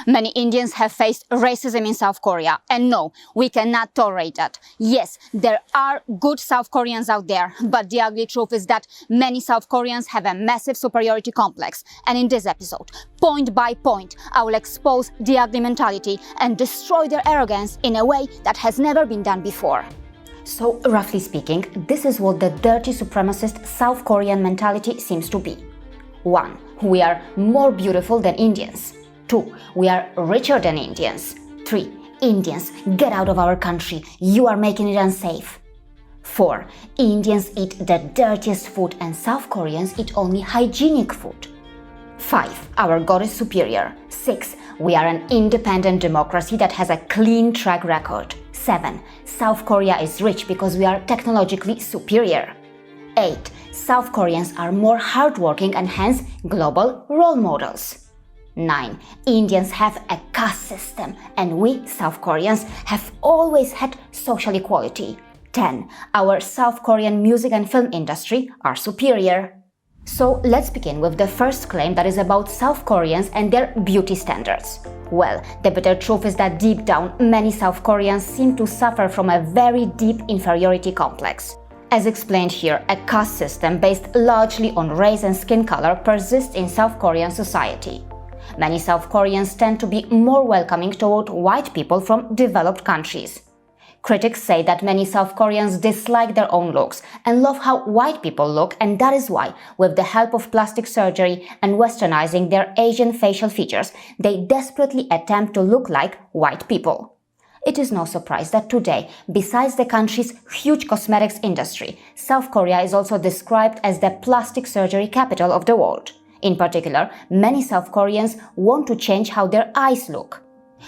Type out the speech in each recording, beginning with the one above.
Many Indians have faced racism in South Korea, and no, we cannot tolerate that. Yes, there are good South Koreans out there, but the ugly truth is that many South Koreans have a massive superiority complex. And in this episode, point by point, I will expose the ugly mentality and destroy their arrogance in a way that has never been done before. So, roughly speaking, this is what the dirty supremacist South Korean mentality seems to be. 1. We are more beautiful than Indians. 2. We are richer than Indians. 3. Indians, get out of our country. You are making it unsafe. 4. Indians eat the dirtiest food and South Koreans eat only hygienic food. 5. Our God is superior. 6. We are an independent democracy that has a clean track record. 7. South Korea is rich because we are technologically superior. 8. South Koreans are more hardworking and hence global role models. 9. Indians have a caste system and we, South Koreans, have always had social equality. 10. Our South Korean music and film industry are superior. So let's begin with the first claim that is about South Koreans and their beauty standards. Well, the bitter truth is that deep down, many South Koreans seem to suffer from a very deep inferiority complex. As explained here, a caste system based largely on race and skin color persists in South Korean society. Many South Koreans tend to be more welcoming toward white people from developed countries. Critics say that many South Koreans dislike their own looks and love how white people look, and that is why, with the help of plastic surgery and westernizing their Asian facial features, they desperately attempt to look like white people. It is no surprise that today, besides the country's huge cosmetics industry, South Korea is also described as the plastic surgery capital of the world. In particular, many South Koreans want to change how their eyes look.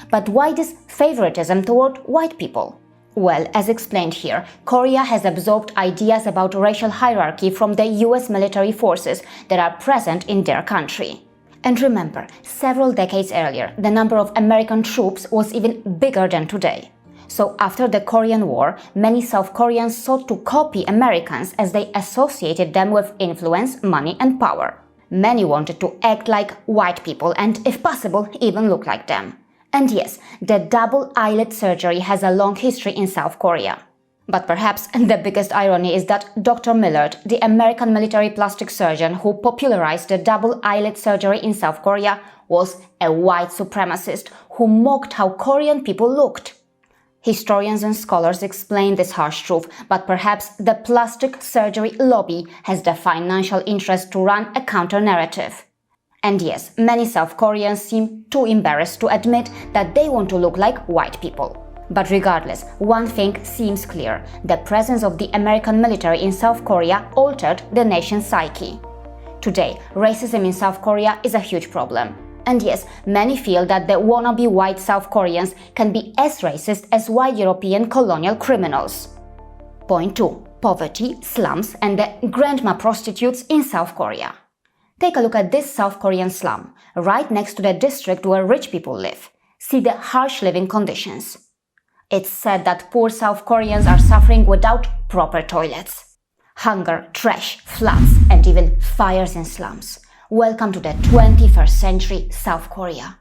But why this favoritism toward white people? Well, as explained here, Korea has absorbed ideas about racial hierarchy from the US military forces that are present in their country. And remember, several decades earlier, the number of American troops was even bigger than today. So after the Korean War, many South Koreans sought to copy Americans as they associated them with influence, money and power. Many wanted to act like white people and, if possible, even look like them. And yes, the double eyelid surgery has a long history in South Korea. But perhaps the biggest irony is that Dr. Millard, the American military plastic surgeon who popularized the double eyelid surgery in South Korea, was a white supremacist who mocked how Korean people looked. Historians and scholars explain this harsh truth, but perhaps the plastic surgery lobby has the financial interest to run a counter-narrative. And yes, many South Koreans seem too embarrassed to admit that they want to look like white people. But regardless, one thing seems clear: the presence of the American military in South Korea altered the nation's psyche. Today, racism in South Korea is a huge problem. And yes, many feel that the wannabe white South Koreans can be as racist as white European colonial criminals. Point 2. Poverty, slums, and the grandma prostitutes in South Korea. Take a look at this South Korean slum, right next to the district where rich people live. See the harsh living conditions. It's said that poor South Koreans are suffering without proper toilets. Hunger, trash, floods, and even fires in slums. Welcome to the 21st century South Korea.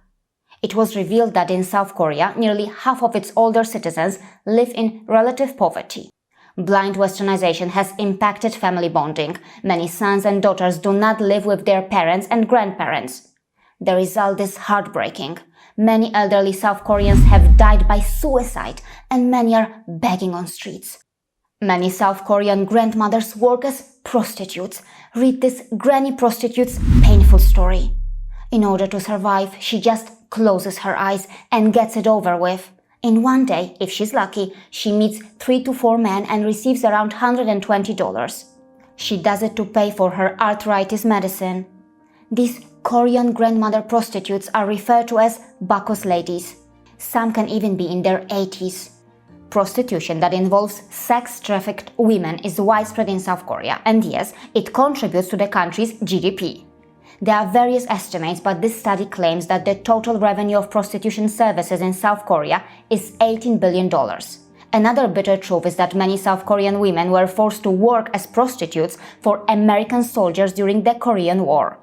It was revealed that in South Korea, nearly half of its older citizens live in relative poverty. Blind westernization has impacted family bonding. Many sons and daughters do not live with their parents and grandparents. The result is heartbreaking. Many elderly South Koreans have died by suicide and many are begging on streets. Many South Korean grandmothers work as prostitutes. Read this granny prostitute's painful story. In order to survive, she just closes her eyes and gets it over with. In one day, if she's lucky, she meets 3 to 4 men and receives around $120. She does it to pay for her arthritis medicine. These Korean grandmother prostitutes are referred to as Bacchus ladies. Some can even be in their 80s. Prostitution that involves sex-trafficked women is widespread in South Korea, and yes, it contributes to the country's GDP. There are various estimates, but this study claims that the total revenue of prostitution services in South Korea is $18 billion. Another bitter truth is that many South Korean women were forced to work as prostitutes for American soldiers during the Korean War.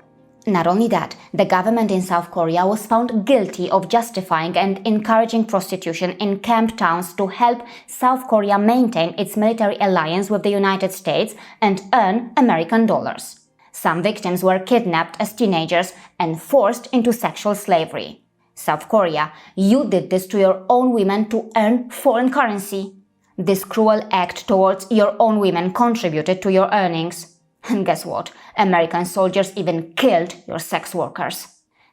Not only that, the government in South Korea was found guilty of justifying and encouraging prostitution in camp towns to help South Korea maintain its military alliance with the United States and earn American dollars. Some victims were kidnapped as teenagers and forced into sexual slavery. South Korea, you did this to your own women to earn foreign currency. This cruel act towards your own women contributed to your earnings. And guess what? American soldiers even killed your sex workers.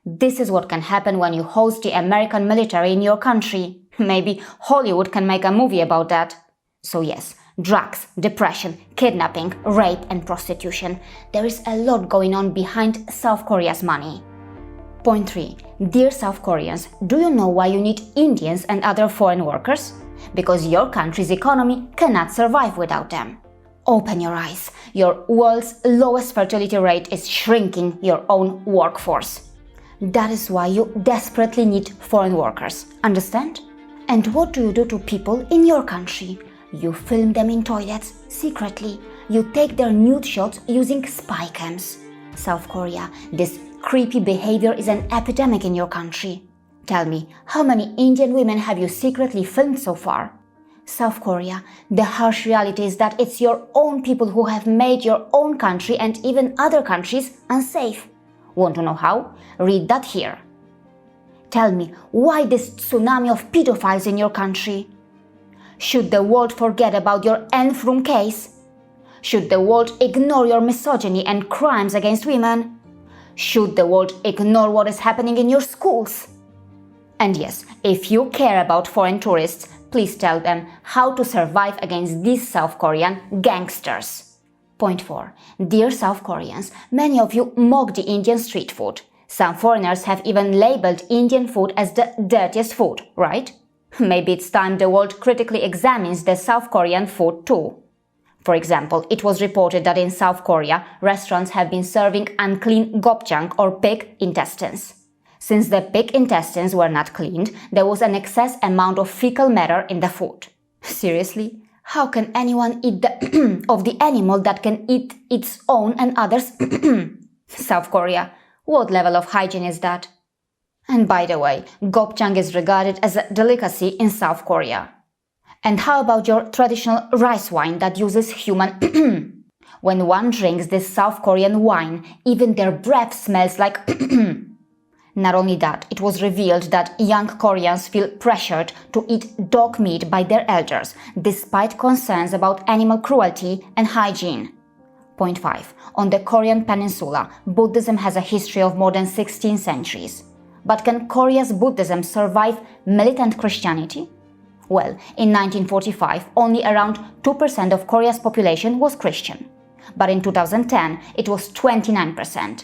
This is what can happen when you host the American military in your country. Maybe Hollywood can make a movie about that. So yes, drugs, depression, kidnapping, rape and prostitution. There is a lot going on behind South Korea's money. Point 3. Dear South Koreans, do you know why you need Indians and other foreign workers? Because your country's economy cannot survive without them. Open your eyes. Your world's lowest fertility rate is shrinking your own workforce. That is why you desperately need foreign workers. Understand? And what do you do to people in your country? You film them in toilets secretly. You take their nude shots using spy cams. South Korea, this creepy behavior is an epidemic in your country. Tell me, how many Indian women have you secretly filmed so far? South Korea, the harsh reality is that it's your own people who have made your own country and even other countries unsafe. Want to know how? Read that here. Tell me, why this tsunami of pedophiles in your country? Should the world forget about your Enfrum case? Should the world ignore your misogyny and crimes against women? Should the world ignore what is happening in your schools? And yes, if you care about foreign tourists, please tell them how to survive against these South Korean gangsters. Point 4. Dear South Koreans, many of you mock the Indian street food. Some foreigners have even labeled Indian food as the dirtiest food, right? Maybe it's time the world critically examines the South Korean food too. For example, it was reported that in South Korea, restaurants have been serving unclean gopchang or pig intestines. Since the pig intestines were not cleaned, there was an excess amount of fecal matter in the food. Seriously? How can anyone eat of the animal that can eat its own and others? South Korea, what level of hygiene is that? And by the way, gopchang is regarded as a delicacy in South Korea. And how about your traditional rice wine that uses human When one drinks this South Korean wine, even their breath smells like Not only that, it was revealed that young Koreans feel pressured to eat dog meat by their elders, despite concerns about animal cruelty and hygiene. Point 5. On the Korean peninsula, Buddhism has a history of more than 16 centuries. But can Korea's Buddhism survive militant Christianity? Well, in 1945, only around 2% of Korea's population was Christian. But in 2010, it was 29%.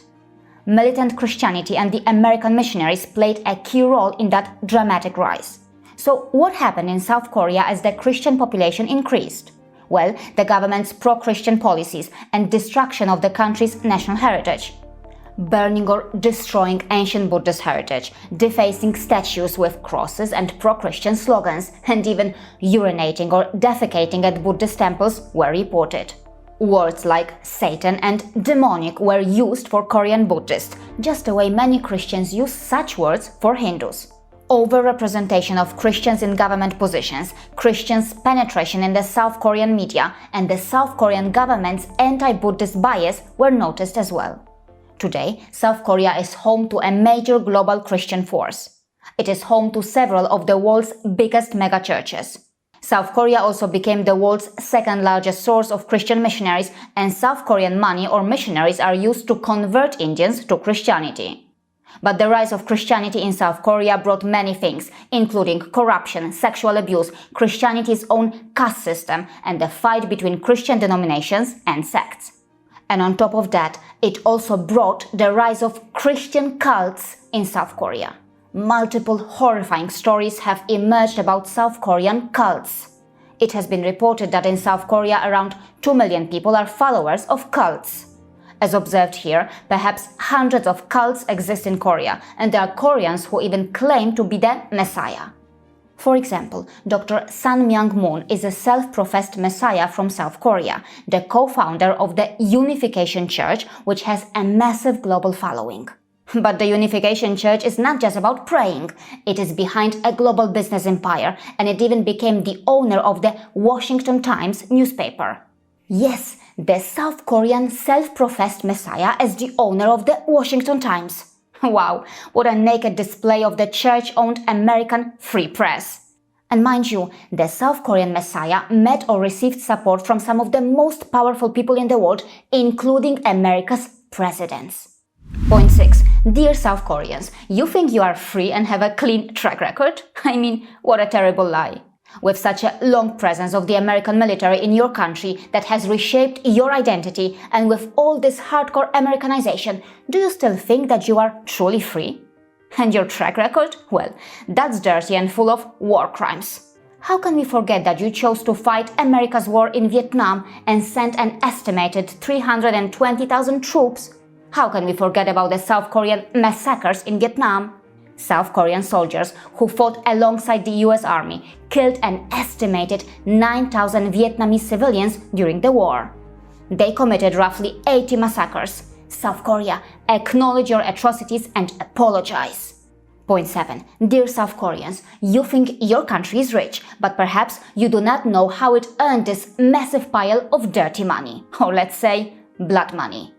Militant Christianity and the American missionaries played a key role in that dramatic rise. So what happened in South Korea as the Christian population increased? Well, the government's pro-Christian policies and destruction of the country's national heritage. Burning or destroying ancient Buddhist heritage, defacing statues with crosses and pro-Christian slogans, and even urinating or defecating at Buddhist temples were reported. Words like Satan and demonic were used for Korean Buddhists, just the way many Christians use such words for Hindus. Overrepresentation of Christians in government positions, Christians' penetration in the South Korean media, and the South Korean government's anti-Buddhist bias were noticed as well. Today, South Korea is home to a major global Christian force. It is home to several of the world's biggest megachurches. South Korea also became the world's second largest source of Christian missionaries, and South Korean money or missionaries are used to convert Indians to Christianity. But the rise of Christianity in South Korea brought many things, including corruption, sexual abuse, Christianity's own caste system, and the fight between Christian denominations and sects. And on top of that, it also brought the rise of Christian cults in South Korea. Multiple horrifying stories have emerged about South Korean cults. It has been reported that in South Korea around 2 million people are followers of cults. As observed here, perhaps hundreds of cults exist in Korea, and there are Koreans who even claim to be the Messiah. For example, Dr. Sun Myung-moon is a self-professed messiah from South Korea, the co-founder of the Unification Church, which has a massive global following. But the Unification Church is not just about praying. It is behind a global business empire, and it even became the owner of the Washington Times newspaper. Yes, the South Korean self-professed messiah is the owner of the Washington Times. Wow, what a naked display of the church-owned American free press. And mind you, the South Korean messiah met or received support from some of the most powerful people in the world, including America's presidents. Point 6. Dear South Koreans, you think you are free and have a clean track record? I mean, what a terrible lie. With such a long presence of the American military in your country that has reshaped your identity, and with all this hardcore Americanization, do you still think that you are truly free? And your track record? Well, that's dirty and full of war crimes. How can we forget that you chose to fight America's war in Vietnam and sent an estimated 320,000 troops? How can we forget about the South Korean massacres in Vietnam? South Korean soldiers who fought alongside the US Army killed an estimated 9,000 Vietnamese civilians during the war. They committed roughly 80 massacres. South Korea, acknowledge your atrocities and apologize. Point 7. Dear South Koreans, you think your country is rich, but perhaps you do not know how it earned this massive pile of dirty money, or let's say, blood money.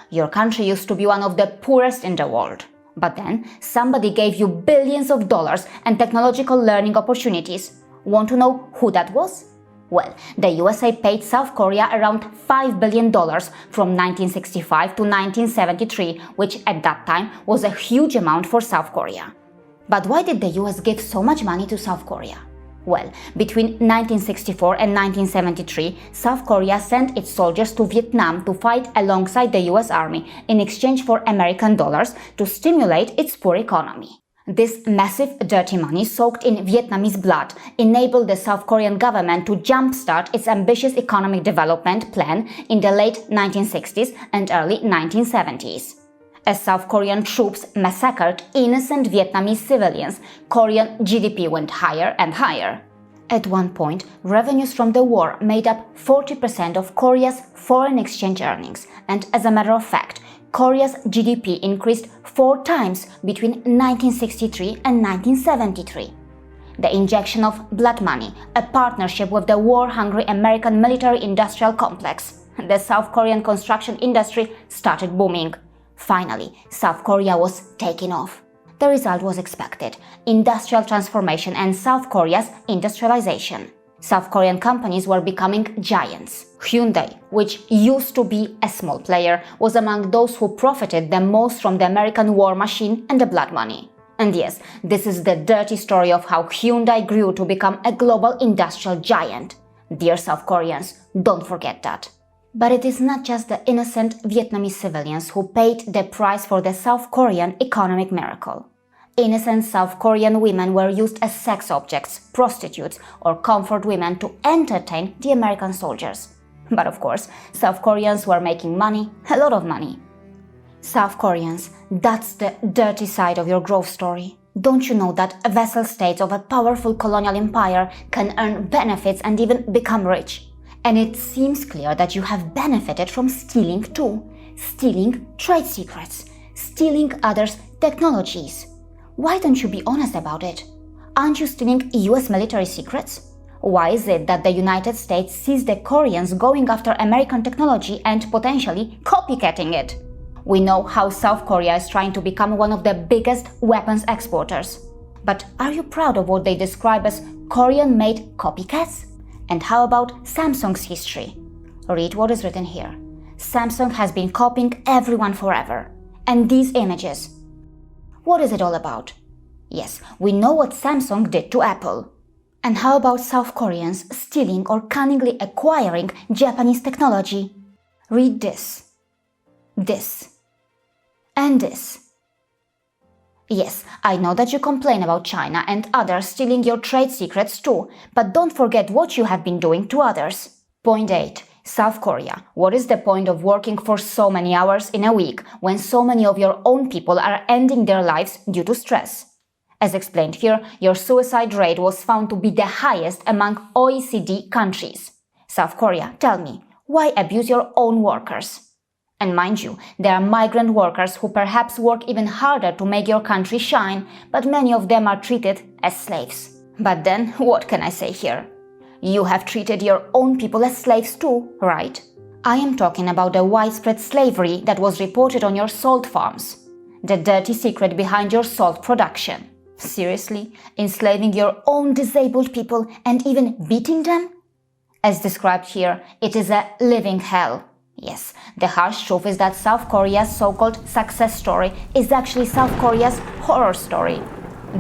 Your country used to be one of the poorest in the world. But then, somebody gave you billions of dollars and technological learning opportunities. Want to know who that was? Well, the USA paid South Korea around $5 billion from 1965 to 1973, which at that time was a huge amount for South Korea. But why did the US give so much money to South Korea? Well, between 1964 and 1973, South Korea sent its soldiers to Vietnam to fight alongside the US Army in exchange for American dollars to stimulate its poor economy. This massive dirty money soaked in Vietnamese blood enabled the South Korean government to jumpstart its ambitious economic development plan in the late 1960s and early 1970s. As South Korean troops massacred innocent Vietnamese civilians, Korean GDP went higher and higher. At one point, revenues from the war made up 40% of Korea's foreign exchange earnings, and as a matter of fact, Korea's GDP increased 4 times between 1963 and 1973. The injection of blood money, a partnership with the war-hungry American military-industrial complex. The South Korean construction industry started booming. Finally, South Korea was taking off. The result was expected: industrial transformation and South Korea's industrialization. South Korean companies were becoming giants. Hyundai, which used to be a small player, was among those who profited the most from the American war machine and the blood money. And yes, this is the dirty story of how Hyundai grew to become a global industrial giant. Dear South Koreans, don't forget that. But it is not just the innocent Vietnamese civilians who paid the price for the South Korean economic miracle. Innocent South Korean women were used as sex objects, prostitutes, or comfort women to entertain the American soldiers. But of course, South Koreans were making money, a lot of money. South Koreans, that's the dirty side of your growth story. Don't you know that vassal states of a powerful colonial empire can earn benefits and even become rich? And it seems clear that you have benefited from stealing too. Stealing trade secrets. Stealing others' technologies. Why don't you be honest about it? Aren't you stealing US military secrets? Why is it that the United States sees the Koreans going after American technology and potentially copycatting it? We know how South Korea is trying to become one of the biggest weapons exporters. But are you proud of what they describe as Korean-made copycats? And how about Samsung's history? Read what is written here. Samsung has been copying everyone forever. And these images. What is it all about? Yes, we know what Samsung did to Apple. And how about South Koreans stealing or cunningly acquiring Japanese technology? Read this. This. And this. Yes, I know that you complain about China and others stealing your trade secrets too, but don't forget what you have been doing to others. Point 8. South Korea. What is the point of working for so many hours in a week when so many of your own people are ending their lives due to stress? As explained here, your suicide rate was found to be the highest among OECD countries. South Korea, tell me, why abuse your own workers? And mind you, there are migrant workers who perhaps work even harder to make your country shine, but many of them are treated as slaves. But then, what can I say here? You have treated your own people as slaves too, right? I am talking about the widespread slavery that was reported on your salt farms. The dirty secret behind your salt production. Seriously? Enslaving your own disabled people and even beating them? As described here, it is a living hell. Yes, the harsh truth is that South Korea's so-called success story is actually South Korea's horror story.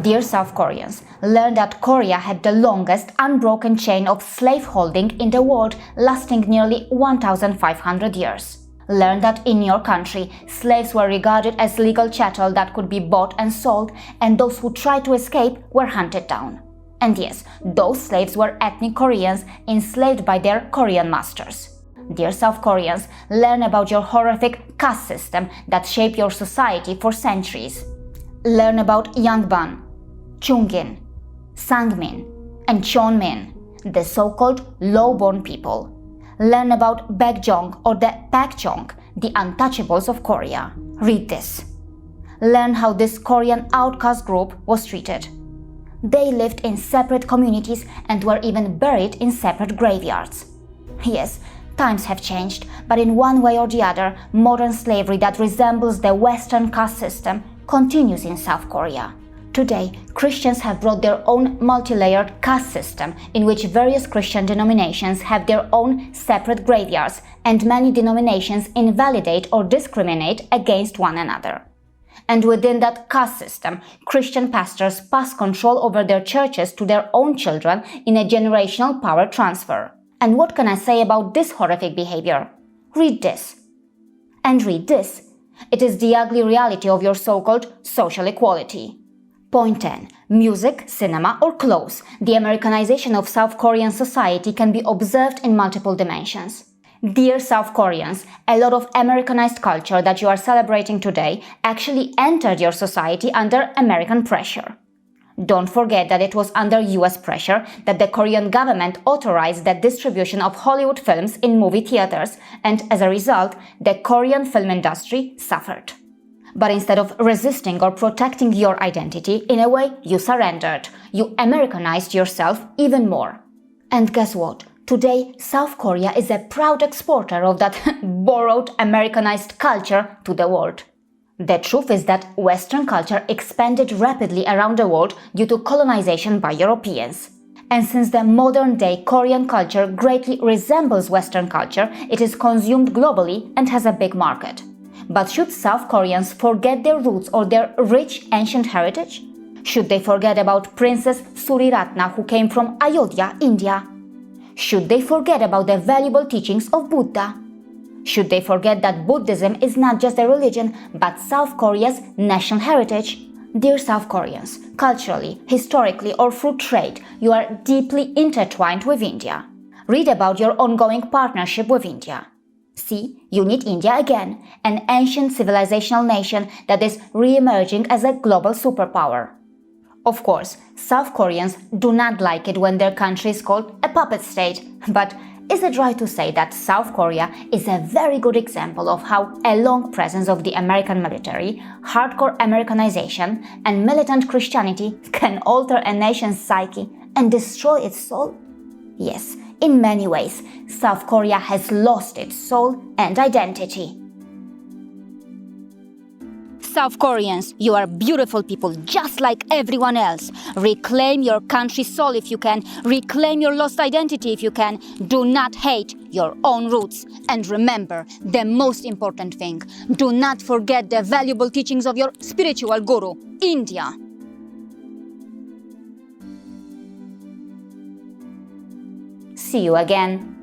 Dear South Koreans, learn that Korea had the longest unbroken chain of slaveholding in the world, lasting nearly 1,500 years. Learn that in your country, slaves were regarded as legal chattel that could be bought and sold, and those who tried to escape were hunted down. And yes, those slaves were ethnic Koreans enslaved by their Korean masters. Dear South Koreans, learn about your horrific caste system that shaped your society for centuries. Learn about Yangban, Chungin, Sangmin, and Cheonmin, the so-called low-born people. Learn about Baekjeong or the Pakjeong, the untouchables of Korea. Read this. Learn how this Korean outcast group was treated. They lived in separate communities and were even buried in separate graveyards. Yes, times have changed, but in one way or the other, modern slavery that resembles the Western caste system continues in South Korea. Today, Christians have brought their own multi-layered caste system in which various Christian denominations have their own separate graveyards, and many denominations invalidate or discriminate against one another. And within that caste system, Christian pastors pass control over their churches to their own children in a generational power transfer. And what can I say about this horrific behavior? Read this. And read this. It is the ugly reality of your so-called social equality. Point 10. Music, cinema, or clothes. The Americanization of South Korean society can be observed in multiple dimensions. Dear South Koreans, a lot of Americanized culture that you are celebrating today actually entered your society under American pressure. Don't forget that it was under US pressure that the Korean government authorized the distribution of Hollywood films in movie theaters, and as a result, the Korean film industry suffered. But instead of resisting or protecting your identity, in a way, you surrendered. You Americanized yourself even more. And guess what? Today, South Korea is a proud exporter of that borrowed Americanized culture to the world. The truth is that Western culture expanded rapidly around the world due to colonization by Europeans. And since the modern-day Korean culture greatly resembles Western culture, it is consumed globally and has a big market. But should South Koreans forget their roots or their rich ancient heritage? Should they forget about Princess Suriratna who came from Ayodhya, India? Should they forget about the valuable teachings of Buddha? Should they forget that Buddhism is not just a religion, but South Korea's national heritage? Dear South Koreans, culturally, historically, or through trade, you are deeply intertwined with India. Read about your ongoing partnership with India. See, you need India again, an ancient civilizational nation that is re-emerging as a global superpower. Of course, South Koreans do not like it when their country is called a puppet state, but is it right to say that South Korea is a very good example of how a long presence of the American military, hardcore Americanization, and militant Christianity can alter a nation's psyche and destroy its soul? Yes, in many ways, South Korea has lost its soul and identity. South Koreans, you are beautiful people just like everyone else. Reclaim your country's soul if you can. Reclaim your lost identity if you can. Do not hate your own roots. And remember, the most important thing, do not forget the valuable teachings of your spiritual guru, India. See you again.